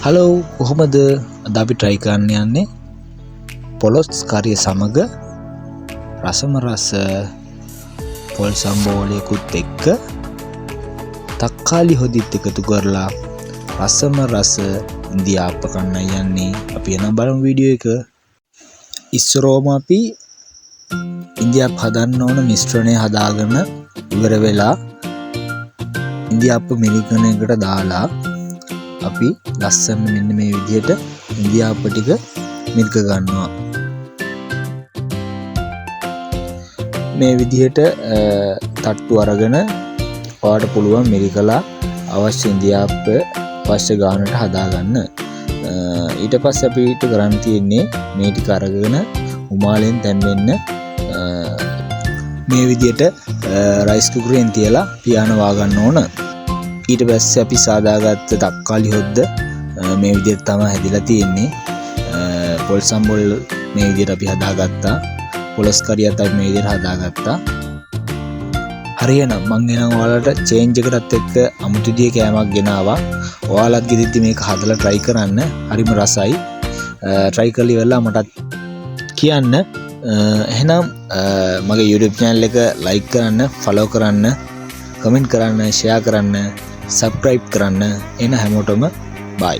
Hello කොහොමද අද අපි try කරන්න යන්නේ පොලොස් කරිය සමග රසම රස පොල් සම්බෝලයකුත් එක්ක තක්කාලි හොදිත් එකතු කරලා රසම රස ඉන්දියාප්ප කන්න යන්නේ. අපි එනම් බලමු වීඩියෝ එක. ඉස්සරෝම අපි ඉන්දියාප්ප හදන්න ඕන මිශ්‍රණය හදාගෙන ඉවර වෙලා ඉන්දියාප්ප මිරිකන එකට දාලා අපි ලස්සන මෙන්න මේ විදිහට ඉන්දියාප්ප ටික මිරික ගන්නවා. මේ විදිහට තට්ටු අරගෙන ඔයාලට පුළුවන් මිරිකලා අවශ්‍ය ඉන්දියාප්ප අවශ්‍ය ගානට හදාගන්න. ඊට පස්සේ අපිට කරන්න තියෙන්නේ මේ ටික අරගෙන උමාලෙන් තැම්බෙන්න මේ විදිහට රයිස් කුකරෙන් තියලා පියාන වාගන්න ඕන. ඊට පස්සේ අපි සාදාගත්ත තක්කාලි හොද්ද මේ විදිහට තමයි හැදිලා තියෙන්නේ. පොල් සම්බොල් මේ විදිහට අපි හදාගත්තා. පොලොස් කරියත් අපි මේ විදිහට හදාගත්තා. හරියනම් මම එනම් ඔයාලට චේන්ජ් එකටත් එක්ක අමුතු දිය කෑමක් ගෙනාවා. ඔයාලත් ගෙදිද්දි මේක හදලා try කරන්න. හරිම රසයි. try කරලා ඉවරලා මටත් කියන්න. එහෙනම් මගේ YouTube channel එක like කරන්න, follow කරන්න, comment කරන්න, share කරන්න, subscribe කරන්න. එන හැමෝටම bye.